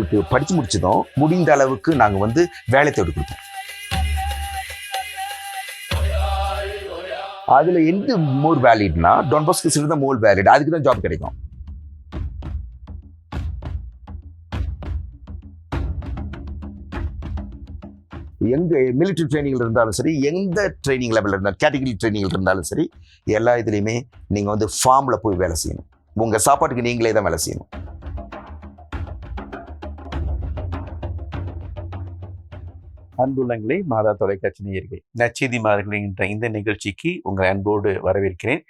உங்களுக்கு படித்து முடிச்சதும் முடிந்த அளவுக்கு நாங்கள் வந்து வேலை தேடி கொடுப்போம். அதில் எந்த மோர் வேலிட்னா டான் பாஸ்கோ சிறு தான் மோர் வேலிட், அதுக்கு தான் ஜாப் கிடைக்கும். எங்க மிலிட்டரி ட்ரைனிங்ல இருந்தாலும் சரி, எந்த ட்ரைனிங் லெவலில் இருந்தாலும், கேட்டகரி ட்ரைனிங்ல இருந்தாலும் சரி, எல்லா இதுலேயுமே நீங்கள் வந்து ஃபார்மில் போய் வேலை செய்யணும். உங்கள் சாப்பாட்டுக்கு நீங்களே தான் வேலை செய்யணும். அன்புள்ளங்களே, மாதா தொலைக்காட்சி நேயர்களே, நற்செய்தி மாதங்களின் இந்த நிகழ்ச்சிக்கு உங்கள் அன்போடு வரவேற்கிறேன்.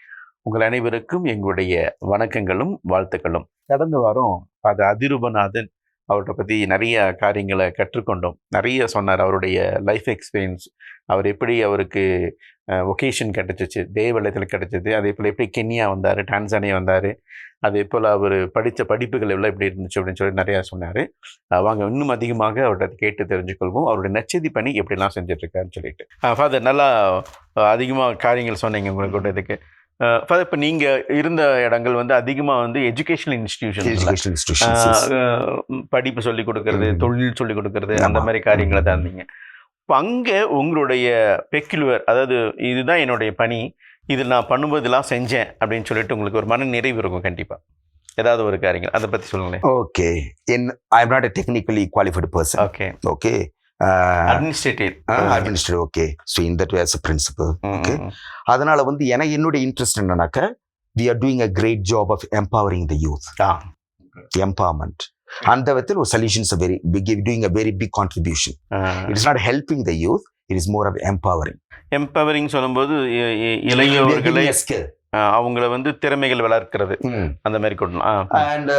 உங்கள் அனைவருக்கும் எங்களுடைய வணக்கங்களும் வாழ்த்துக்களும். கடந்த வாரம் அது அதிரூபநாதன் அவர்கிட்ட பற்றி நிறைய காரியங்களை கற்றுக்கொண்டோம். நிறைய சொன்னார், அவருடைய லைஃப் எக்ஸ்பீரியன்ஸ், அவர் எப்படி அவருக்கு ஒகேஷன் கிடச்சிச்சு, தேவலயத்தில் கிடச்சிது, அதே போல் எப்படி கென்யா வந்தார், டான்சானியா வந்தார், அதே போல் அவர் படித்த படிப்புகள் எவ்வளோ எப்படி இருந்துச்சு அப்படின்னு சொல்லி நிறையா சொன்னார். வாங்க இன்னும் அதிகமாக அவர்கிட்ட கேட்டு தெரிஞ்சுக்கொள்வோம், அவருடைய நற்செய்தி பணி எப்படிலாம் செஞ்சிட்ருக்காருன்னு சொல்லிட்டு. ஃபாதர், நல்லா அதிகமாக காரியங்கள் சொன்னீங்க உங்களுக்கு கூட. இதுக்கு ஃபாதர், இப்போ நீங்கள் இருந்த இடங்கள் வந்து அதிகமாக வந்து எஜுகேஷனல் இன்ஸ்டிடியூஷன், படிப்பு சொல்லிக் கொடுக்கறது, தொழில் சொல்லிக் கொடுக்கறது, அந்த மாதிரி காரியங்களை தான் இருந்தீங்க. இப்போ அங்கே உங்களுடைய பெக்யூலர், அதாவது இதுதான் என்னுடைய பணி, இது நான் பண்ணும்போதெல்லாம் செஞ்சேன் அப்படின்னு சொல்லிட்டு உங்களுக்கு ஒரு மன நிறைவு இருக்கும் கண்டிப்பாக. ஏதாவது ஒரு காரியங்கள் அதை பற்றி சொல்லுங்களேன். Okay, I am not a technically qualified person. Okay, administrative. Okay, so in that way as a principal. Okay, அதனால வந்து எனக்கு என்னுடைய இன்ட்ரெஸ்ட் என்னன்னாக்க, we are doing a great job of empowering the youth. Empowerment. அந்த விதத்தில் ஒரு solutions doing a very big contribution. It is not helping the youth, it is more of empowering. Empowering சொல்லும்போது இளைஞர்களை அவங்கள வந்து திறமைகள் வளர்க்கிறது, அந்த மாதிரி கொடுக்கலாம். அண்ட்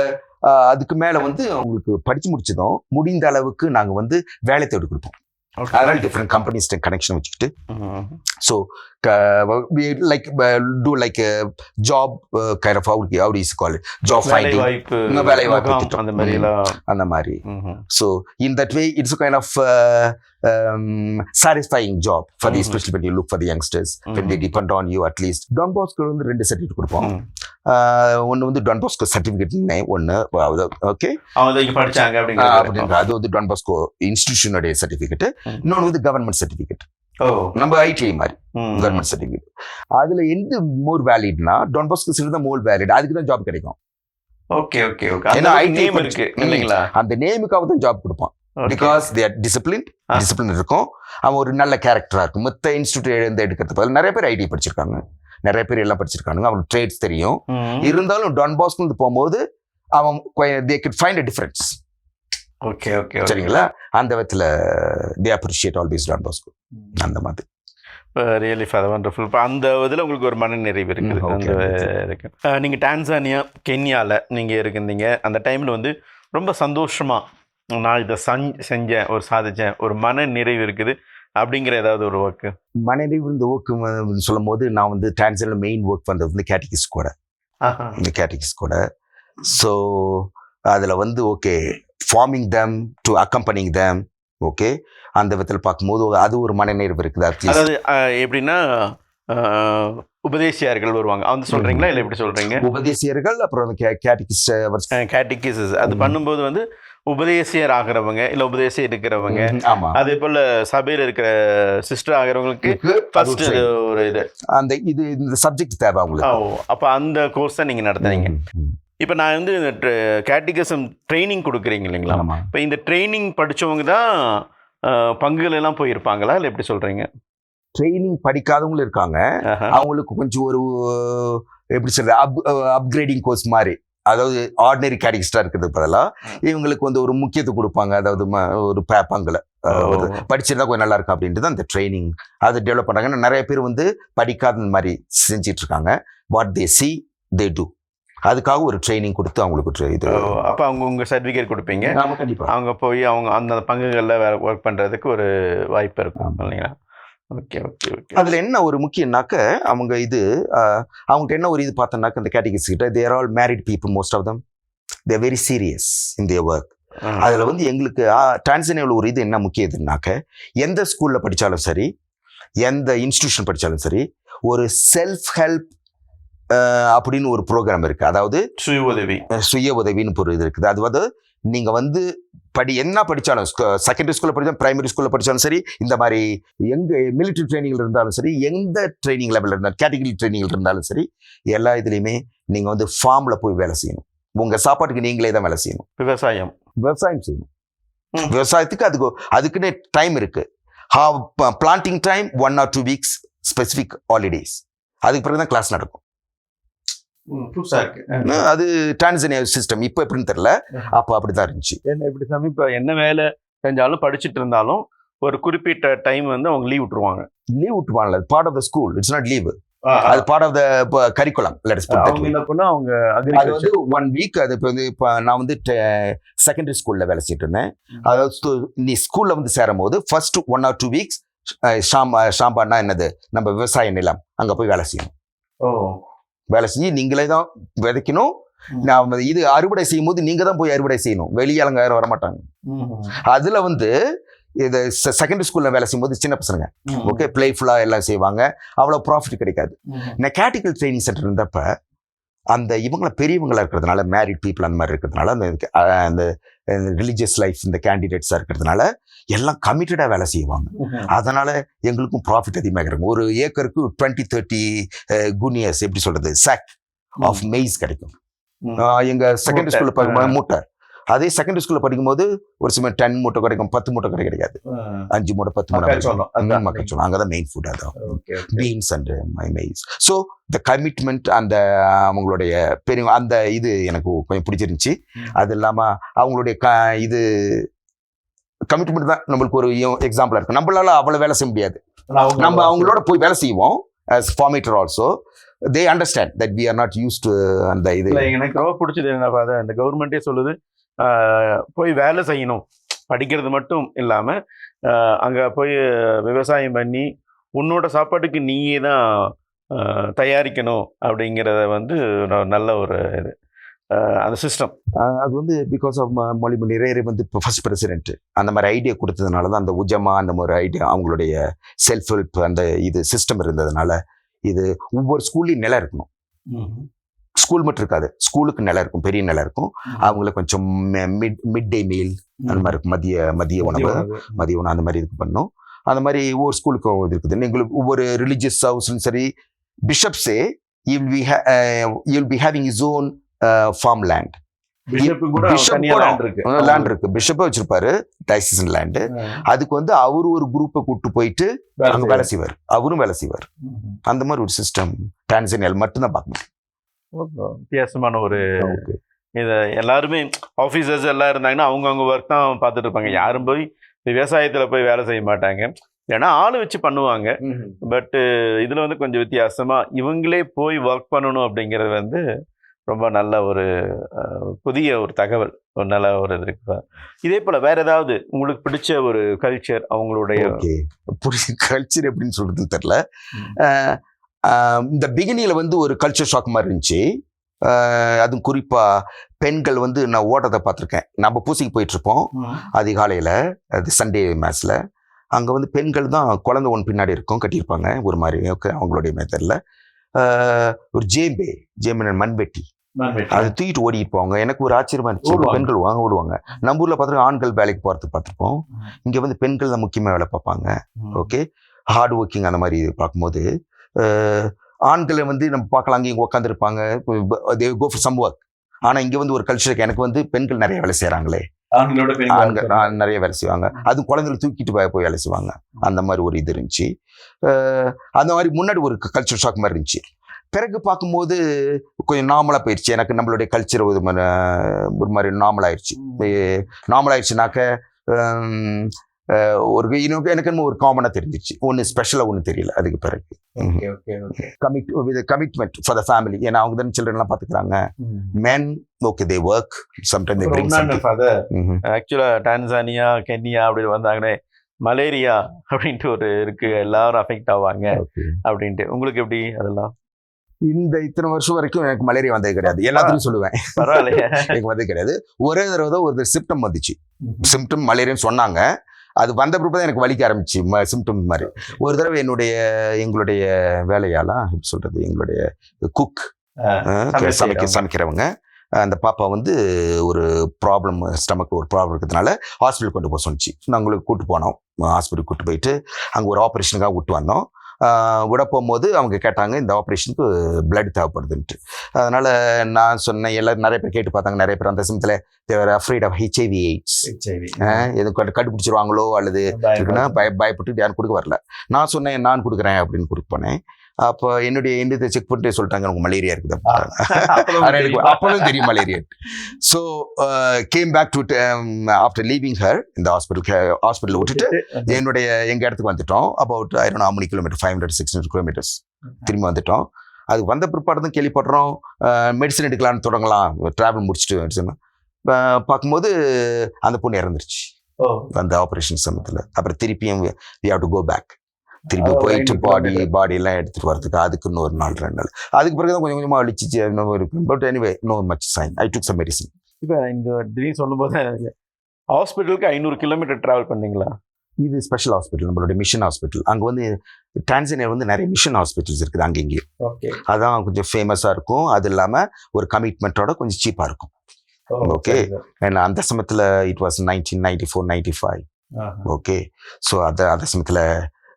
அதுக்கு மேல வந்து அவங்களுக்கு படிச்சு முடிச்சதும் முடிந்த அளவுக்கு நாங்க வந்து வேலை தேடி கொடுப்போம். அதனால டிஃப்ரெண்ட் கம்பெனிஸ் கனெக்ஷன் வச்சுக்கிட்டு, so like to like job kind of how do you call it, job finding, வேலை வாய்ப்பு அந்த மாதிரி. So in that way it's kind of satisfying job for the, especially when you look for the youngsters, when they depend on you. At least Don Bosco வந்து 2 certificate கொடுப்போம். ஒன்று வந்து Don Bosco certificate, ஒன்று okay அவங்க படிச்சாங்க அப்படிங்கிற அது வந்து Don Bosco இன்ஸ்டிடியூஷனுடைய சர்டிஃபிகேட். இன்னொன்று வந்து கவர்மெண்ட் சர்டிஃபிகேட், நம்ம ஐடிஐ மாதிரி கவர்மெண்ட் சர்டிஃபிகேட். அதுல எந்த மோர் வேலிட்னா Don Bosco சிறு தான் மோர் வேலிட், அதுக்கு தான் ஜாப் கிடைக்கும். ஓகே ஓகே ஓகே, ஏன்னா ஐடிஐ இருக்கு இல்லைங்களா, அந்த நேமுக்காக தான் ஜாப் கொடுப்போம். பிகாஸ் தே ஆர் டிசிப்ளின் இருக்கும், அவன் ஒரு நல்ல கேரக்டரா இருக்கும். மொத்த இன்ஸ்டியூட் எழுந்து எடுக்கிறது பதில் நிறைய பேர் ஐடி படிச்சிருக்காங்க, நிறைய பேர் எல்லாம் படிச்சிருக்காங்க, அவனுக்கு ட்ரேட்ஸ் தெரியும். இருந்தாலும் டான் பாஸ்கோ போகும்போது அவன் they could find a difference. Okay okay, சரிங்களா, அந்த விதத்துல they appreciate always Don Bosco. அந்த மாதிரி ரியலி ஃபாதர் வண்டர்ஃபுல். இப்போ அந்த இதில் உங்களுக்கு ஒரு மன நிறைவு இருக்குது. அந்த இருக்கு. நீங்கள் டான்சானியா, கென்யாவில் நீங்கள் இருந்தீங்க. அந்த டைமில் வந்து ரொம்ப சந்தோஷமாக நான் இதை செஞ்சேன், ஒரு சாதிச்சேன், ஒரு மன நிறைவு இருக்குது அப்படிங்கிற ஏதாவது ஒரு ஒர்க்கு? மன நிறைவு இந்த ஒர்க்கு சொல்லும் போது, நான் வந்து டான்சானியாவில் மெயின் ஒர்க் பண்ணுறது வந்து கேட்டகிஸ் கூட, இந்த கேட்டகிஸ் கூட. ஸோ அதில் வந்து okay, forming them to accompanying them. Okay, அந்த விதத்தில் பார்க்கும்போது அது ஒரு மனநிறைவு இருக்குது. அதாவது எப்படின்னா உபதேசியார்கள் வருவாங்க, வந்து சொல்றீங்களா இல்லை எப்படி சொல்றீங்க? உபதேசியர்கள், அப்புறம் கேட்டிகிஸ் அது பண்ணும்போது வந்து உபதேசியர் ஆகிறவங்க இல்லை உபதேசியர் இருக்கிறவங்க, அதே போல சபையில் இருக்கிற சிஸ்டர் ஆகிறவங்களுக்கு ஃபர்ஸ்ட் ஒரு இது இந்த சப்ஜெக்ட் தேவை அவங்களுக்கு. அப்போ அந்த கோர்ஸ் தான் நீங்கள் நடத்துறீங்க. இப்போ நான் வந்து இந்த கேட்டிகிசம் ட்ரைனிங் கொடுக்குறீங்க இல்லைங்களா, இப்போ இந்த ட்ரைனிங் படித்தவங்க தான் பங்குகள் எல்லாம் போயிருப்பாங்களா இல்லை எப்படி சொல்கிறீங்க? ட்ரைனிங் படிக்காதவங்களும் இருக்காங்க, அவங்களுக்கு கொஞ்சம் ஒரு எப்படி சொல்றது அப்கிரேடிங் கோர்ஸ் மாதிரி. அதாவது ஆர்டினரி கேட்டகிஸ்டாக இருக்கிறது பதிலாக இவங்களுக்கு வந்து ஒரு முக்கியத்துவம் கொடுப்பாங்க. அதாவது ஒரு பங்குல படிச்சிருந்தா கொஞ்சம் நல்லா இருக்கும் அப்படின்ட்டு தான் இந்த ட்ரைனிங் அதை டெவலப் பண்ணுறாங்க. நிறைய பேர் வந்து படிக்காத மாதிரி செஞ்சிட்டு இருக்காங்க. What they see they do, அதுக்காக ஒரு ட்ரைனிங் கொடுத்து அவங்களுக்கு இது. அப்போ அவங்க உங்கள் சர்டிஃபிகேட் கொடுப்பீங்க, கண்டிப்பாக அவங்க போய் அவங்க அந்த பங்குகளில் வேறு ஒர்க் பண்ணுறதுக்கு ஒரு வாய்ப்பு இருக்கும் இல்லைங்களா? Okay okay okay. அதில் என்ன ஒரு முக்கியம்னாக்க, அவங்க அவங்ககிட்ட என்ன ஒரு இது பார்த்தோம்னாக்க, இந்த கேட்டகிரிஸ் கிட்ட they're all married people, most of them they're very serious in their work. அதில் வந்து எங்களுக்கு டான்சானியாவில் ஒரு இது என்ன முக்கிய இதுனாக்க, எந்த ஸ்கூலில் படித்தாலும் சரி, எந்த இன்ஸ்டிடியூஷன் படித்தாலும் சரி, ஒரு செல்ஃப் ஹெல்ப் அப்படின்னு ஒரு ப்ரோக்ராம் இருக்குது. அதாவது சுய உதவின்னு ஒரு இது இருக்குது. அது வந்து நீங்கள் வந்து என்ன படித்தாலும் செகண்டரி ஸ்கூலில் படித்தாலும் பிரைமரி ஸ்கூலில் படித்தாலும் சரி, இந்த மாதிரி எங்கே மிலிட்ரி ட்ரைனிங்கில் இருந்தாலும் சரி, எந்த ட்ரைனிங் லெவலில் இருந்தாலும் கேட்டகரி ட்ரைனிங்கில் இருந்தாலும் சரி, எல்லா இதுலேயுமே நீங்கள் வந்து ஃபார்மில் போய் வேலை செய்யணும். உங்கள் சாப்பாட்டுக்கு நீங்களே தான் வேலை செய்யணும். விவசாயம் செய்யணும். விவசாயத்துக்கு அதுக்குன்னு டைம் இருக்கு. Planting time 1 or 2 weeks specific holidays. அதுக்கு பிறகு தான் கிளாஸ் நடக்கும். அது டான்சனியா சிஸ்டம். இப்போ எப்படின்னு தெரியல, அப்போ அப்படிதான் இருந்துச்சு. இப்போ என்ன வேலை செஞ்சாலும் படிச்சுட்டு இருந்தாலும் ஒரு குறிப்பிட்ட டைம் வந்து அவங்க லீவ் விட்டுருவாங்க. Part of the school. It's not leave. அது பார்ட் ஆஃப் த கரிக்குலம். அவங்க அது வந்து 1 week. அது இப்போ வந்து இப்போ நான் வந்து செகண்டரி ஸ்கூல்ல வேலை செய்யிட்டு இருந்தேன். அதாவது நீ ஸ்கூல்ல வந்து சேரும் போது ஃபர்ஸ்ட் 1 or 2 weeks ஷாம்பான்னா என்னது, நம்ம விவசாய நிலம், அங்க போய் வேலை செய்யணும். வேலை செஞ்சு நீங்களே தான் விதைக்கணும். நான் இது அறுவடை செய்யும் போது நீங்க தான் போய் அறுவடை செய்யணும். வெளியாளுங்க யாரும் வரமாட்டாங்க. அதுல வந்து இது செகண்டரி ஸ்கூல்ல வேலை செய்யும் போது சின்ன பசங்க ஓகே பிளேஃபுல்லா எல்லாம் செய்வாங்க. அவ்வளவு ப்ராஃபிட் கிடைக்காது. நான் கேட்டிக்கல் ட்ரைனிங் சென்டர் இருந்தப்ப அந்த இவங்கள பெரியவங்களா இருக்கிறதுனால, மேரிட் பீப்புள் அந்த மாதிரி இருக்கிறதுனால, அந்த ரிலீஜியஸ் லைஃப் இந்த கேண்டிடேட்ஸா இருக்கிறதுனால எல்லாம் கமிட்டடா வேலை செய்வாங்க. அதனால எங்களுக்கும் ப்ராஃபிட் அதிகமாக இருக்கும். ஒரு ஏக்கருக்கு 20-30 குனியர்ஸ் எப்படி சொல்றது சாக் ஆஃப் மெய்ஸ் கிடைக்கும். எங்க செகண்டரி ஸ்கூல்ல பார்க்கும்போது மூட்டை. அதே செகண்டரி ஸ்கூல்ல படிக்கும்போது ஒரு சில 10 மூட்டை கிடைக்கும், 10 மூட்டை கிடைக்காது. 5 மூட்டை 10 மூட்டை மக்கள். அங்கதான் மெயின் ஃபுட். அதான் beans and maize. So the commitment, அந்த அவங்களுடைய பெரிய அந்த இது எனக்கு கொஞ்சம் பிடிச்சிருந்துச்சு. அது இல்லாம அவங்களுடைய இது கமிட்மெண்ட் தான் நம்மளுக்கு ஒரு எக்ஸாம்பிளா இருக்கு. நம்மளால அவ்வளவு வேலை செய்ய முடியாது. நம்ம அவங்களோட போய் வேலை செய்வோம். as formator also they understand that we are not used to அந்த இது. எனக்கு ரொம்ப பிடிச்சது என்ன, அந்த கவர்மெண்டே சொல்லுது போய் வேலை செய்யணும், படிக்கிறது மட்டும் இல்லாம அங்க போய் விவசாயம் பண்ணி உன்னோட சாப்பாட்டுக்கு நீயே தான் தயாரிக்கணும் அப்படிங்கிறத வந்து நல்ல ஒரு இது அந்த சிஸ்டம். அது வந்து பிகாஸ் ஆஃப் மொழிமு நிறைய வந்து இப்போ ஃபர்ஸ்ட் பிரசிடென்ட் அந்த மாதிரி ஐடியா கொடுத்ததுனால தான் அந்த உஜமா அந்த மாதிரி ஐடியா அவங்களுடைய செல்ஃப் ஹெல்ப் அந்த இது சிஸ்டம் இருந்ததுனால இது ஒவ்வொரு ஸ்கூல்லையும் நிலம் இருக்கணும். ஸ்கூல் மட்டும் இருக்காது, ஸ்கூலுக்கு நிலம் இருக்கும், பெரிய நிலம் இருக்கும். அவங்களுக்கு கொஞ்சம் மிட் டே மீல் அந்த மாதிரி இருக்கும், மதிய உணவு அந்த மாதிரி இதுக்கு பண்ணணும். அந்த மாதிரி ஒவ்வொரு ஸ்கூலுக்கும் இது இருக்குது. எங்களுக்கு ஒவ்வொரு ரிலீஜியஸ் ஹவுஸ்லும் சரி, பிஷப்ஸே you will be having his own farm land. Land இருக்கு, பிஷப்பே வச்சிருப்பாரு டைசிசன் லேண்டு. அதுக்கு வந்து அவரு ஒரு குரூப்பை கூட்டு போயிட்டு அங்க வேலை செய்வார், அவரும் வேலை செய்வார். அந்த மாதிரி ஒரு சிஸ்டம் டான்சனியால மட்டும்தான் பார்க்க முடியும். வித்தியாசமான ஒரு இதை எல்லாருமே ஆஃபீஸர்ஸ் எல்லாம் இருந்தாங்கன்னா அவங்க ஒர்க் தான் பார்த்துட்டு இருப்பாங்க. யாரும் போய் விவசாயத்தில் போய் வேலை செய்ய மாட்டாங்க, ஏன்னா ஆள் வச்சு பண்ணுவாங்க. பட்டு இதில் வந்து கொஞ்சம் வித்தியாசமாக இவங்களே போய் ஒர்க் பண்ணணும் அப்படிங்கிறது வந்து ரொம்ப நல்ல ஒரு புதிய ஒரு தகவல், ஒரு நல்ல ஒரு இது இருக்கு. இதே போல் வேற ஏதாவது உங்களுக்கு பிடிச்ச ஒரு கல்ச்சர், அவங்களுடைய கல்ச்சர் எப்படின்னு சொல்றதுன்னு தெரியல. இந்த பிகினிங்ல வந்து ஒரு கல்ச்சர் ஷாக் மாதிரி இருந்துச்சு. அதுவும் குறிப்பா பெண்கள் வந்து நான் ஓட்டத்தை பார்த்துருக்கேன். நம்ம பூசிக்கு போயிட்டு இருப்போம் அதிகாலையில, அது சண்டே மேட்ச்ல. அங்க வந்து பெண்கள் தான் குழந்தை ஒன்று பின்னாடி இருக்கும், கட்டியிருப்பாங்க ஒரு மாதிரி. ஓகே, அவங்களுடைய மெத்தட்ல ஒரு ஜேம்பே மண்வெட்டி அதை தூக்கிட்டு ஓடி இருப்பாங்க. எனக்கு ஒரு ஆச்சரியமா இருந்துச்சு. பெண்கள் ஓடுவாங்க. நம்ம ஊர்ல பார்த்துருக்கோம் ஆண்கள் வேலைக்கு போறதுக்கு பார்த்துருப்போம். இங்க வந்து பெண்கள் தான் முக்கியமா வேலை பார்ப்பாங்க. ஓகே, ஹார்ட் ஒர்க்கிங் அந்த மாதிரி பார்க்கும்போது ஆண்களை வந்து நம்ம பார்க்கலாம், அங்கே இங்கே உட்காந்துருப்பாங்க, கோ ஃபார் சம் ஒர்க். ஆனா இங்க வந்து ஒரு கல்ச்சருக்கு எனக்கு வந்து பெண்கள் நிறைய வேலை செய்யறாங்களே, நிறைய வேலை செய்வாங்க. அது குழந்தைகளை தூக்கிட்டு போய் வேலை செய்வாங்க. அந்த மாதிரி ஒரு இது இருந்துச்சு. அந்த மாதிரி முன்னாடி ஒரு கல்ச்சர் ஷாக் மாதிரி இருந்துச்சு. பிறகு பார்க்கும்போது கொஞ்சம் நார்மலா போயிடுச்சு. எனக்கு நம்மளுடைய கல்ச்சர் ஒரு மாதிரி நார்மல் ஆயிடுச்சுனாக்க ஒரு எனக்கு ஒரு காமனா தெரிஞ்சிச்சு. ஒன்று ஸ்பெஷலா ஒன்று தெரியல அதுக்கு பிறகு. Commitment for the family. ஏன்னா அவங்க தான் சில்ட்ரன் எல்லாம் பாத்துக்கிறாங்க. Men okay they work sometime they bring something. ஆக்சுவலா டான்சானியா, கென்யா அப்படி வந்தாங்களே, மலேரியா அப்படின்ட்டு ஒரு இருக்கு, எல்லாரும் அஃபெக்ட் ஆவாங்க அப்படின்ட்டு. உங்களுக்கு எப்படி அதெல்லாம்? இந்த இத்தனை வருஷம் வரைக்கும் எனக்கு மலேரியா வந்தது கிடையாது. எல்லாத்தையும் சொல்லுவேன், பரவாயில்லையா, எனக்கு வந்தது கிடையாது. ஒரே தடவை தான் ஒரு சிம்டம் வந்துச்சு. சிம்டம் மலேரியான்னு சொன்னாங்க. அது வந்த பிறகு தான் எனக்கு வலிக்க ஆரம்பிச்சு சிம்டம் மாதிரி. ஒரு தடவை எங்களுடைய வேலையாலாம் எப்படி சொல்றது, எங்களுடைய குக் சமைக்கிறவங்க அந்த பாப்பா வந்து ஒரு ப்ராப்ளம், ஸ்டமக் ஒரு ப்ராப்ளம் இருக்கிறதுனால ஹாஸ்பிட்டல் கொண்டு போக சொன்னிச்சு. நாங்களுக்கு கூட்டு போனோம், ஹாஸ்பிட்டல் கூட்டு போயிட்டு அங்கே ஒரு ஆப்ரேஷனுக்காக விட்டு வந்தோம். விட போகும்போது அவங்க கேட்டாங்க இந்த ஆப்ரேஷனுக்கு பிளட் தேவைப்படுதுன்ட்டு. அதனால் நான் சொன்னேன், எல்லோரும் நிறைய பேர் கேட்டு பார்த்தாங்க. நிறைய பேர் அந்த சமயத்தில் தேவர் அஃப்ரைட் ஆஃப் ஹெச்ஐவி எய்ட்ஸ், எதுவும் கண்டுபிடிச்சிருவாங்களோ அல்லது இருக்குன்னா பயப்பட்டு யாரும் கொடுக்க வரல. நான் சொன்னேன் நான் கொடுக்குறேன் அப்படின்னு கொடுக்க போனேன். அப்போ என்னுடைய செக் பண்ணிட்டு சொல்லிட்டாங்க உங்களுக்கு மலேரியா இருக்குது. அப்பவும் தெரியும் malaria. So came back to after leaving her இந்த ஹாஸ்பிட்டல் விட்டுட்டு எங்கள் இடத்துக்கு வந்துட்டோம். About I don't know how many kilometers, 500-600 kilometers திரும்பி வந்துட்டோம். அது வந்த பிற்பாடு தான் கேள்விப்படுறோம் மெடிசன் எடுக்கலான்னு தொடங்கலாம், ட்ராவல் முடிச்சுட்டு மெடிசன் பார்க்கும்போது அந்த பொண்ணு இறந்துருச்சு அந்த ஆப்ரேஷன் சமயத்தில். அப்புறம் திருப்பியும் we have to go back, திருப்பி போயிட்டு பாடி எல்லாம் எடுத்துட்டு வரதுக்கு அதுக்கு இன்னொரு 4-2 நாள். அதுக்கு பிறகு தான் கொஞ்சம் கொஞ்சமாக அழிச்சிச்சு இருக்கும். But anyway no much sign. I took some medicine. இப்போ இந்த திடீர்னு சொல்லும்போது ஹாஸ்பிட்டலுக்கு 500 கிலோமீட்டர் ட்ராவல் பண்ணீங்களா? இது ஸ்பெஷல் ஹாஸ்பிட்டல், நம்மளுடைய மிஷன் ஹாஸ்பிட்டல். அங்கே வந்து டான்சானியா வந்து நிறைய மிஷன் ஹாஸ்பிட்டல்ஸ் இருக்குது அங்கே இங்கேயும். ஓகே, அதான் கொஞ்சம் ஃபேமஸாக இருக்கும். அது இல்லாமல் ஒரு கமிட்மெண்ட்டோட கொஞ்சம் சீப்பாக இருக்கும். ஓகே, ஏன்னா அந்த சமயத்தில் இட் வாஸ் 1994-95. ஓகே, ஸோ அந்த சமயத்தில்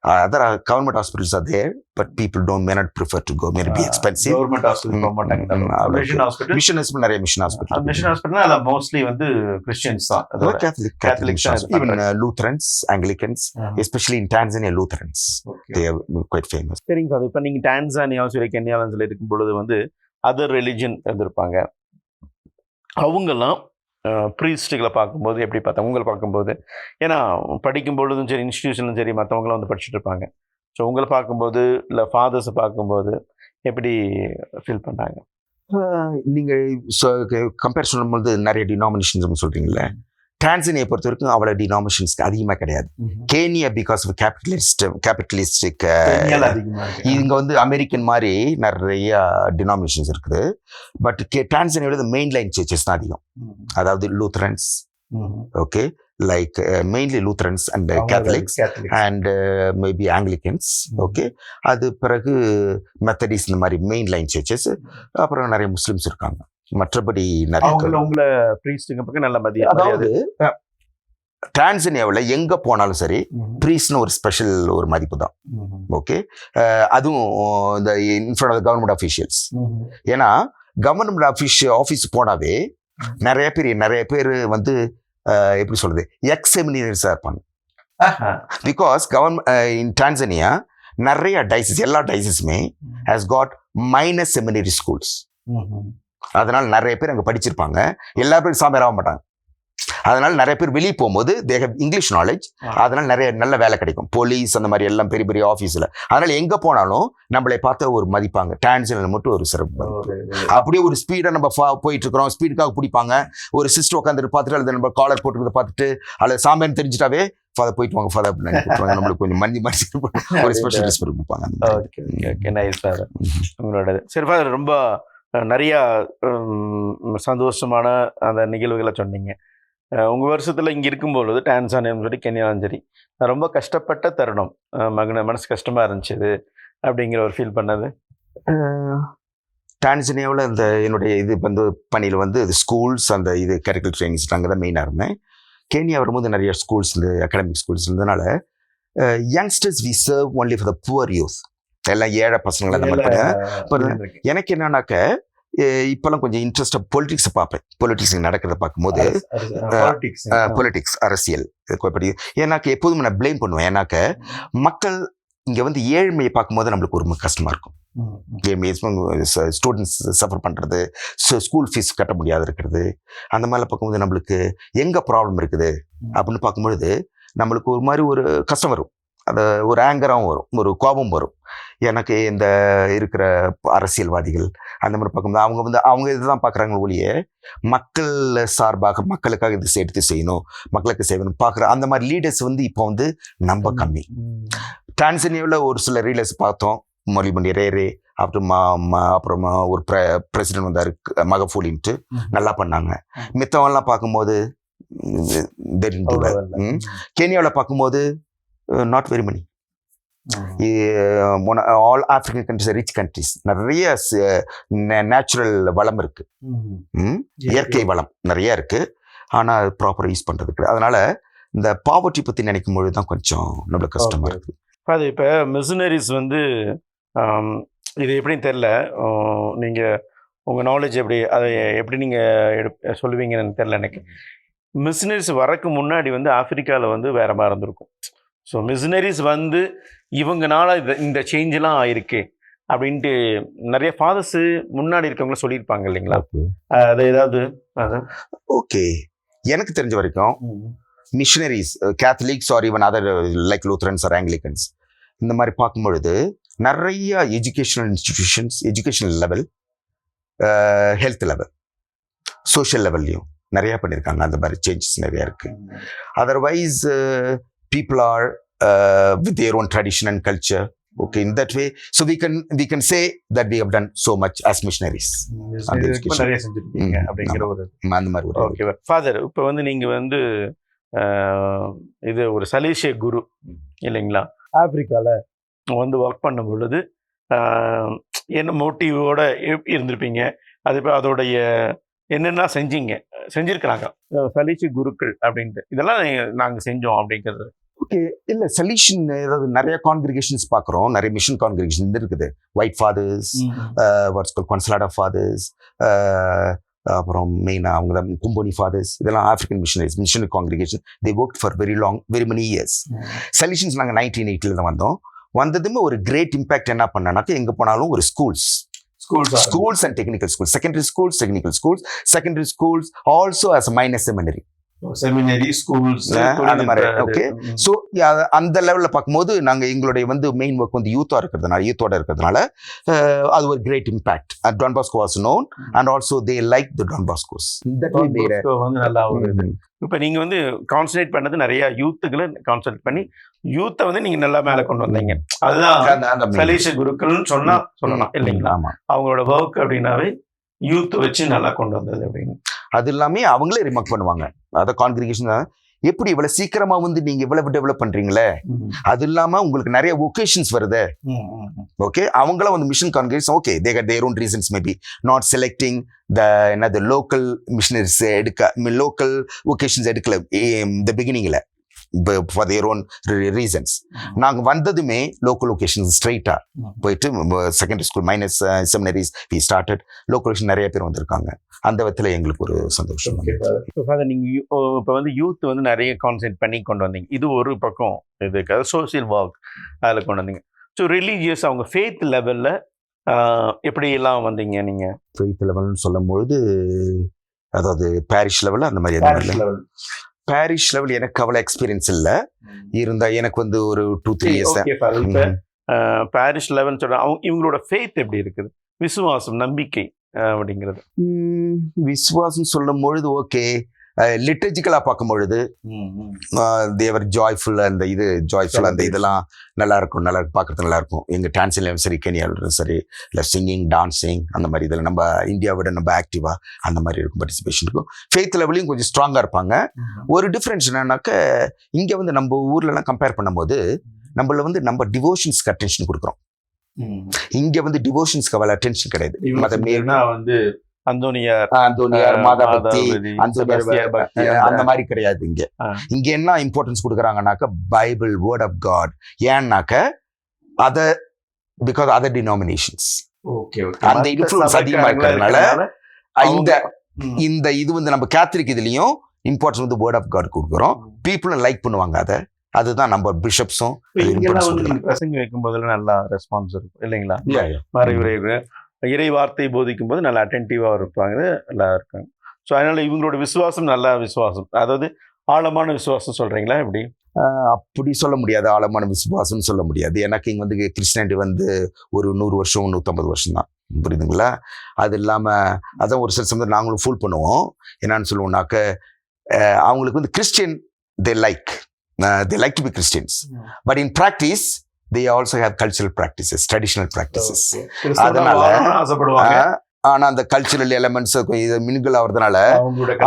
other government hospitals are there, but people may not prefer to go, may be expensive. Government hospital போக மாட்டாங்க. மிஷன் ஹாஸ்பிட்டல், மிஷன் ஹாஸ்பிட்டல், நிறைய மிஷன் ஹாஸ்பிட்டல். மிஷன் ஹாஸ்பிட்டல்னா அது மோஸ்ட்லி வந்து கிறிஸ்டியன்ஸ் தான், Catholics, even Lutherans, Anglicans, especially in Tanzania, Lutherans, they are quite famous. சரிங்க. அது இப்போ நீங்கள் டான்சானியா சொல்லி கென்யாலாம் சொல்லி இருக்கும் பொழுது வந்து அதர் ரிலிஜன் இருந்திருப்பாங்க. அவங்கெல்லாம் ப்ரீஸ்ட்டுகளை பார்க்கும்போது எப்படி பார்த்தாங்க உங்களை பார்க்கும்போது? ஏன்னா படிக்கும் பொழுதும் சரி, இன்ஸ்டிடியூஷனும் சரி, மற்றவங்களும் வந்து படிச்சுட்டு இருப்பாங்க. ஸோ உங்களை பார்க்கும்போது இல்லை ஃபாதர்ஸை பார்க்கும்போது எப்படி ஃபீல் பண்ணாங்க? நீங்கள் கம்பேர் பண்ணும்போது நிறைய டினாமினேஷன்ஸ் சொல்கிறீங்களே, டான்சானியா பொறுத்த வரைக்கும் அவ்வளோ டினாமினேஷன்ஸ்க்கு அதிகமாக கிடையாது. கேனியா பிகாஸ் ஆஃப் கேபிட்டலிஸ்டிக் இங்கே வந்து அமெரிக்கன் மாதிரி நிறைய டினாமினேஷன்ஸ் இருக்குது. பட் டான்சானியாவோட மெயின் லைன் சர்ச்சஸ் தான் அதிகம். அதாவது Lutherans, okay, like mainly Lutherans and Catholics and maybe Anglicans. Okay, அது பிறகு மெத்தடிஸ், இந்த மாதிரி மெயின் லைன் சர்ச்சஸ். அப்புறம் நிறைய முஸ்லிம்ஸ் இருக்காங்க. மற்றபடி உங்களை ப்ரீஸ்டுங்க பக்கம் நல்ல மதியம். அதாவது டான்சானியாவில் எங்கே போனாலும் சரி ப்ரீஸ்ட்னு ஒரு ஸ்பெஷல் ஒரு மதிப்பு தான். ஓகே, அதுவும் இந்த இன்ஃப்ரண்ட் ஆஃப் கவர்மெண்ட் அஃபீஷியல்ஸ். ஏன்னா கவர்மெண்ட் ஆஃபீஸ் போனாவே நிறைய பேர் வந்து எப்படி சொல்றது, எக்ஸ் செமினரிஸாக இருப்பாங்க. பிகாஸ் இன் டான்சானியா நிறைய டைசஸ், எல்லா டைசஸுமே has got minor seminary schools. அதனால நிறைய பேர் அங்கே படிச்சிருப்பாங்க. எல்லா பேரும் சாமியார் ஆக மாட்டாங்க. அதனால நிறைய பேர் வெளியே போகும்போது தே ஹேவ் இங்கிலீஷ் நாலேஜ். அதனால நிறைய நல்ல வேலை கிடைக்கும், போலீஸ் அந்த மாதிரி எல்லாம் பெரிய பெரிய ஆஃபீஸில். அதனால எங்கே போனாலும் நம்மளை பார்த்து ஒரு மதிப்பாங்க. டான்சானியாவில் மட்டும் ஒரு சிறப்பு. அப்படியே ஒரு ஸ்பீடாக நம்ம போயிட்டு இருக்கிறோம், ஸ்பீடுக்காக பிடிப்பாங்க. ஒரு சிஸ்டர் உட்காந்துட்டு பார்த்துட்டு அல்லது நம்ம காலர் போட்டுக்கிறத பார்த்துட்டு அல்லது சாமியார் தெரிஞ்சிட்டாவே ஃபாதர் போயிட்டு வாங்க ஃபாதர் அப்படின்னு நம்மளுக்கு கொஞ்சம் மஞ்சி ஒரு ஸ்பெஷல் ரெஸ்பெக்ட் கொடுப்பாங்க. ஓகே, நைஸ் சார் உங்களோட. சரி ஃபாதர், ரொம்ப நிறையா சந்தோஷமான அந்த நிகழ்வுகளை சொன்னீங்க. உங்கள் வருஷத்தில் இங்கே இருக்கும்பொழுது டான்சானியான்னு சொல்லி கென்யாலும் சரி ரொம்ப கஷ்டப்பட்ட தருணம், மனசு கஷ்டமாக இருந்துச்சு இது அப்படிங்கிற ஒரு ஃபீல் பண்ணது? டான்சானியாவில் இந்த என்னுடைய இது வந்து பணியில் வந்து ஸ்கூல்ஸ், அந்த இது கரிக்குலர் ட்ரைனிங்ஸ் அங்கே தான் மெயினாக இருந்தேன். கென்யா வரும்போது நிறைய ஸ்கூல்ஸ், இந்த அகாடமிக் ஸ்கூல்ஸ் இருந்ததுனால youngsters we serve only for the poor youth, எல்லாம் ஏழை பசங்களை நம்ம பண்ண. எனக்கு என்னன்னாக்க இப்பெல்லாம் கொஞ்சம் இன்ட்ரெஸ்டாக பொலிட்டிக்ஸை பார்ப்பேன். பொலிட்டிக்ஸ் நடக்கிறத பார்க்கும்போது பொலிட்டிக்ஸ், அரசியல் ஏன்னாக்க எப்போதும் நான் பிளேம் பண்ணுவேன். ஏன்னாக்க மக்கள் இங்கே வந்து ஏழ்மையை பார்க்கும்போது நம்மளுக்கு ஒரு கஷ்டமாக இருக்கும். ஸ்டூடெண்ட்ஸ் சஃபர் பண்ணுறது, ஸ்கூல் ஃபீஸ் கட்ட முடியாது இருக்கிறது, அந்த மாதிரிலாம் பார்க்கும்போது நம்மளுக்கு எங்கே ப்ராப்ளம் இருக்குது அப்படின்னு பார்க்கும்பொழுது நம்மளுக்கு ஒரு மாதிரி ஒரு கஷ்டம் வரும். அது ஒரு ஆங்கராகவும் வரும், ஒரு கோபம் வரும். எனக்கு இந்த இருக்கிற அரசியல்வாதிகள் அந்த மாதிரி பார்க்கும்போது அவங்க இதுதான் பார்க்குறாங்க ஒழிய மக்கள் சார்பாக மக்களுக்காக இது எடுத்து செய்யணும், மக்களுக்கு செய்யணும் பார்க்குற அந்த மாதிரி லீடர்ஸ் வந்து இப்போ வந்து நம்ம கம்மி. டான்சானியாவில் ஒரு சில லீடர்ஸ் பார்த்தோம், மொழிமண்டி ரேரே, அப்புறமா ஒரு பிரசிடென்ட் வந்தார் மகஃபூலின்ட்டு, நல்லா பண்ணாங்க. மித்தவெல்லாம் பார்க்கும்போது கென்யாவில் பார்க்கும்போது not very money. All African countries rich countries, நிறைய நேச்சுரல் வளம் இருக்கு, இயற்கை வளம் நிறைய இருக்கு. ஆனா அது ப்ராப்பரா யூஸ் பண்றது கிடையாது. அதனால இந்த பாவர்ட்டி பத்தி நினைக்கும் பொழுது தான் கொஞ்சம் நம்மளுக்கு கஷ்டமா இருக்கு. அது இப்போ மிஷினரிஸ் வந்து இது எப்படின்னு தெரில, நீங்கள் உங்கள் நாலேஜ் எப்படி அதை எப்படி நீங்கள் சொல்லுவீங்கன்னு தெரில எனக்கு. மிஷினரிஸ் வரக்கு முன்னாடி வந்து ஆப்பிரிக்காவில் வந்து வேற மாதிரி இருந்திருக்கும். ஸோ மிஷினரிஸ் வந்து இவங்கனால இந்த சேஞ்செலாம் ஆயிருக்கு அப்படின்ட்டு நிறைய ஃபாதர்ஸு முன்னாடி இருக்கவங்கள சொல்லியிருப்பாங்க இல்லைங்களா? அது ஏதாவது ஓகே, எனக்கு தெரிஞ்ச வரைக்கும் missionaries Catholics or even other like Lutherans or Anglicans இந்த மாதிரி பார்க்கும்பொழுது நிறைய educational institutions, educational level, health level, social லெவல்லையும் நிறையா பண்ணியிருக்காங்க. அந்த மாதிரி சேஞ்சஸ் நிறையா இருக்குது. Otherwise people are with their own tradition and culture. Okay, in that way, so we can say that we have done so much as missionaries. நிறைய செஞ்சிருக்கீங்க அப்படிங்கிற ஒரு அந்த மாதிரி ஒரு. ஓகே ஃபாதர், இப்போ வந்து நீங்கள் வந்து இது ஒரு சலேசிய குரு இல்லைங்களா? ஆப்பிரிக்காவில் வந்து ஒர்க் பண்ணும் பொழுது என்ன மோட்டிவோட இருந்திருப்பீங்க? அது இப்போ அதோடைய என்னென்ன செஞ்சிருக்கிறாங்க சலேசிய குருக்கள் அப்படின்ட்டு, இதெல்லாம் நாங்கள் செஞ்சோம் அப்படிங்கிறது. ஓகே, இல்லை சலீஷன் ஏதாவது நிறைய கான்கிரிகேஷன்ஸ் பார்க்குறோம், நிறைய மிஷன் கான்கிரிகேஷன் இருக்குது. White fathers, what's call Consolata fathers, அப்புறம் மெயினாக அவங்க தான் கும்போனி ஃபாதர்ஸ், இதெல்லாம் African missionaries, missionary congregation. They work for very many years. Salesians நாங்கள் 1980 தான் வந்தோம். வந்ததுமே ஒரு கிரேட் இம்பாக்ட் என்ன பண்ணனாக்கா, எங்கே போனாலும் ஒரு schools and technical schools, secondary schools also as a minor seminary. Seminary schools அந்த மாதிரி. ஓகே, ஸோ அந்த லெவலில் பார்க்கும்போது நாங்கள் எங்களுடைய வந்து மெயின் ஒர்க் வந்து யூத்தோட இருக்கிறதுனால அது ஒரு great impact. Don Bosco was known and also they like the Don Boscos. வந்து நல்லா ஒரு இப்போ நீங்கள் வந்து கான்சன்ட்ரேட் பண்ணது நிறைய யூத்துக்களை கான்சன்ட்ரேட் பண்ணி யூத்தை வந்து நீங்கள் நல்லா மேலே கொண்டு வந்தீங்க. அதுதான் சலேசிய குருக்கள்னு சொல்லலாம் இல்லைங்களா? அவங்களோட ஒர்க் அப்படின்னாவே யூத் வச்சு நல்லா கொண்டு வந்தது அப்படின்னு. அது எல்லாமே அவங்களே ரிமார்க் பண்ணுவாங்க. அதை கான்கிரிகேஷன் எப்படி இவ்வளவு சீக்கிரமா வந்து நீங்க இவ்வளவு டெவலப் பண்றீங்களே, அது இல்லாம உங்களுக்கு நிறைய ஒகேஷன்ஸ் வருது. ஓகே, அவங்கள வந்து mission congregation okay, they had their own reasons, maybe not selecting the local missionaries local locations எடுக்கல இந்த பிகினிங்ல for their own reasons. நாங்கள் வந்ததுமே லோக்கல் லொகேஷன்ஸ் ஸ்ட்ரைட்டா போயிட்டு secondary school minor seminaries we started. Local நிறைய பேர் வந்திருக்காங்க. அந்த விதத்தில் எங்களுக்கு ஒரு சந்தோஷம். நீங்கள் இப்போ வந்து யூத் வந்து நிறைய கான்சென்ட்ரேட் பண்ணி கொண்டு வந்தீங்க. இது ஒரு பக்கம் இதுக்காக சோசியல் ஒர்க் அதில் கொண்டு வந்தீங்க. ஸோ ரிலீஜியஸ் அவங்க ஃபேத் லெவலில் எப்படியெல்லாம் வந்தீங்க? நீங்கள் ஃபேத் லெவல்னு சொல்லும்பொழுது அதாவது பேரிஷ் லெவலில் அந்த மாதிரி. பாரிஷ் லெவல் எனக்கு அவ்வளோ எக்ஸ்பீரியன்ஸ் இல்லை, இருந்தா எனக்கு வந்து ஒரு 2-3 இயர்ஸ். பாரிஷ் லெவல் சொல்ற இவங்களோட ஃபேத் எப்படி இருக்குது? விசுவாசம், நம்பிக்கை அப்படிங்கிறது. விசுவாசம் சொல்லும் பொழுது ஓகே, லிட்டர்ஜிக்கலா பார்க்கும் பொழுது தேவர் ஜாய்ஃபுல், அந்த இது ஜாய்ஃபுல், அந்த இதெல்லாம் நல்லா இருக்கும், பார்க்கறது நல்லா இருக்கும். எங்க டான்ஸ்லையும் சரி, கெனியாலும் சரி, இல்லை சிங்கிங், டான்ஸிங் அந்த மாதிரி இதில் நம்ம இந்தியாவோட நம்ம ஆக்டிவா அந்த மாதிரி இருக்கும், பார்ட்டிசிபேஷன் இருக்கும். ஃபேத் லெவலையும் கொஞ்சம் ஸ்ட்ராங்கா இருப்பாங்க. ஒரு டிஃபரன்ஸ் என்னன்னாக்க, இங்க வந்து நம்ம ஊர்ல எல்லாம் கம்பேர் பண்ணும்போது நம்மள வந்து நம்ம டிவோஷன்ஸ்க்கு அட்டென்ஷன் கொடுக்குறோம். இங்க வந்து டிவோஷன்ஸ்க்கு அவ்வளவு அட்டென்ஷன் கிடையாது. வந்து அந்தோனியார், மாதாபக்தி, அந்த மாதிரி கிடையாது. இங்க என்ன இம்பார்ட்டன்ஸ் கொடுக்குறாங்கன்னாக்க பைபிள், வேர்ட் ஆஃப் காட். ஏன்னாக்க அத பிகாஸ் அதர் டினாமினேஷன்ஸ் அந்த இன்ஃப்ளூயன்ஸ் அதிகமா இருக்கிறதுனால இந்த இது வந்து நம்ம கேத்தலிக் இதுலயும் இம்பார்ட்டன்ஸ் வந்து வேர்ட் ஆஃப் காட் கொடுக்குறோம். பீப்புளும் லைக் பண்ணுவாங்க அதை. அதுதான் நம்ம பிஷப்ஸும் பிரசங்க வைக்கும் போதெல்லாம் நல்லா ரெஸ்பான்ஸ் இருக்கும் இல்லைங்களா? இறை வார்த்தை போதிக்கும் போது நல்லா அட்டென்டிவாக இருப்பாங்க, நல்லா இருக்காங்க. ஸோ அதனால இவங்களோட விசுவாசம் நல்ல விசுவாசம், அதாவது ஆழமான விசுவாசம் சொல்றீங்களா? எப்படி அப்படி சொல்ல முடியாது, ஆழமான விசுவாசம்னு சொல்ல முடியாது. எனக்கு இங்கே வந்து கிறிஸ்டியானிட்டி வந்து ஒரு 100 வருஷம் 150 வருஷம் தான், புரியுதுங்களா? அது இல்லாமல் அதான் ஒரு சில சமயம் நாங்களும் ஃபூல் பண்ணுவோம். என்னன்னு சொல்லுவோம்னாக்க, அவங்களுக்கு வந்து Christian they like to be Christians, but in practice they also have cultural practices, traditional practices. அதனால ஆனா அந்த கல்ச்சுரல் எலமெண்ட்ஸ் இது மின்கள் ஆகிறதுனால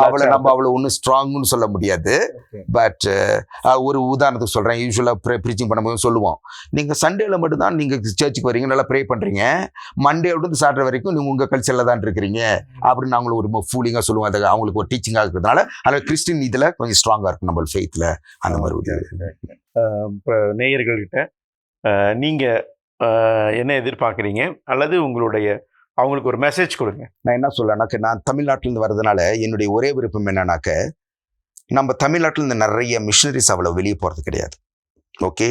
அவளை நம்ம அவ்வளோ ஒன்றும் ஸ்ட்ராங்னு சொல்ல முடியாது. பட் ஒரு உதாரணத்துக்கு சொல்றேன். யூஸ்வலாக ப்ரீச்சிங் பண்ணும்போது சொல்லுவோம், நீங்க சண்டேல மட்டும்தான் நீங்க சர்ச்சுக்கு வரீங்க, நல்லா ப்ரே பண்றீங்க, மண்டேவிலிருந்து சாட்டர்டே வரைக்கும் நீங்க உங்க கல்ச்சர்ல தான் இருக்கிறீங்க அப்படின்னு நாங்களும் ஒரு ஃபூலிங்கா சொல்லுவோம். அது அவங்களுக்கு ஒரு டீச்சிங்காக இருக்கிறதுனால அதில் கிறிஸ்டின் இதுல கொஞ்சம் ஸ்ட்ராங்கா இருக்கும் நம்ம ஃபெய்த்ல. அந்த மாதிரி நேயர்கள்கிட்ட நீங்க என்ன எதிர்பார்க்குறீங்க, அல்லது உங்களுடைய அவங்களுக்கு ஒரு மெசேஜ் கொடுங்க. நான் என்ன சொல்லனாக்க, நான் தமிழ்நாட்டிலேருந்து வர்றதுனால என்னுடைய ஒரே விருப்பம் என்னன்னாக்க, நம்ம தமிழ்நாட்டிலேருந்து நிறைய மிஷினரிஸ் அவ்வளோ வெளியே போகிறது கிடையாது. ஓகே,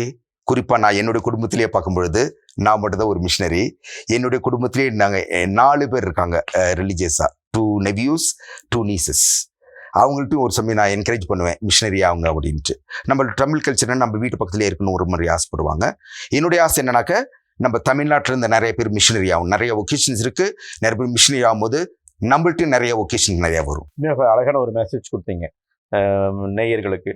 குறிப்பாக நான் என்னுடைய குடும்பத்திலேயே பார்க்கும் பொழுது நான் மட்டும்தான் ஒரு மிஷினரி. என்னுடைய குடும்பத்திலேயே நாங்கள் 4 பேர் இருக்காங்க ரிலீஜியஸாக, 2 nephews 2 nieces. அவங்கள்ட்டையும் ஒரு சமயம் நான் என்கரேஜ் பண்ணுவேன் மிஷினரி ஆகுங்க அப்படின்ட்டு. நம்ம தமிழ் கல்ச்சர்னா நம்ம வீட்டு பக்கத்துலேயே இருக்கணும் ஒரு மாதிரி ஆசைப்படுவாங்க. என்னுடைய ஆசை என்னன்னாக்க, நம்ம தமிழ்நாட்டில் இருந்த நிறைய பேர் மிஷினரி ஆகும். நிறைய ஒகேஷன்ஸ் இருக்கு, நிறைய பேர் மிஷினரி ஆகும்போது நம்மள்ட்ட நிறைய ஒகேஷன் நிறைய வரும். அழகான ஒரு மெசேஜ் கொடுத்தீங்க நேயர்களுக்கு.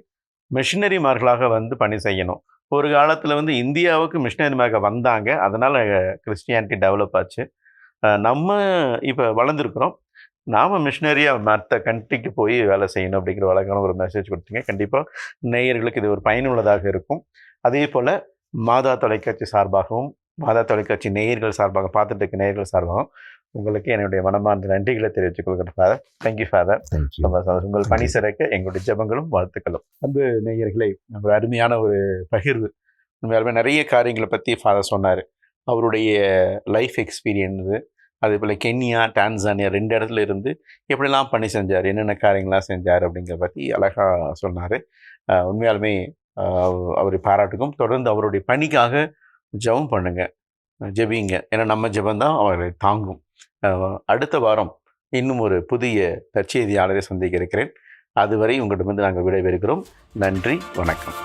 மிஷினரிமார்களாக வந்து பணி செய்யணும். ஒரு காலத்தில் வந்து இந்தியாவுக்கு மிஷினரிமாக வந்தாங்க, அதனால் கிறிஸ்டியானிட்டி டெவலப் ஆச்சு. நம்ம இப்போ வளர்ந்துருக்குறோம், நாம் மிஷினரியாக மற்ற கண்ட்ரிக்கு போய் வேலை செய்யணும் அப்படிங்கிற அழகான ஒரு மெசேஜ் கொடுத்தீங்க. கண்டிப்பாக நேயர்களுக்கு இது ஒரு பயனுள்ளதாக இருக்கும். அதே போல் மாதா தொலைக்காட்சி சார்பாகவும், மாதா தொலைக்காட்சி நேயர்கள் சார்பாக, பார்த்துட்டு இருக்க நேயர்கள் சார்பாகவும் உங்களுக்கு என்னுடைய மனமார்ந்த நன்றிகளை தெரிவித்துக் கொள்கிறேன் ஃபாதர். Thank you father. உங்கள் பணி சிறக்க எங்களுடைய ஜெபங்களும் வாழ்த்துக்களும். அன்பு நேயர்களை, ஒரு அருமையான ஒரு பகிர்வு. உண்மையாலுமே நிறைய காரியங்களை பற்றி ஃபாதர் சொன்னார். அவருடைய லைஃப் எக்ஸ்பீரியன்ஸு, அதே போல் கென்யா, டான்சானியா 2 இடத்துல இருந்து எப்படிலாம் பணி செஞ்சார், என்னென்ன காரியங்கள்லாம் செஞ்சார் அப்படிங்கிறத பற்றி அழகாக சொன்னார். உண்மையாலுமே அவரை பாராட்டுக்கும். தொடர்ந்து அவருடைய பணிக்காக ஜெபம் பண்ணுங்க, ஜெபிங்க. ஏன்னா நம்ம ஜெபம் தான் அவரை தாங்கும். அடுத்த வாரம் இன்னும் ஒரு புதிய தற்செய்தியாளரை சந்திக்க இருக்கிறேன். அதுவரை உங்களிடமிருந்து நாங்கள் விடைபெறுகிறோம். நன்றி, வணக்கம்.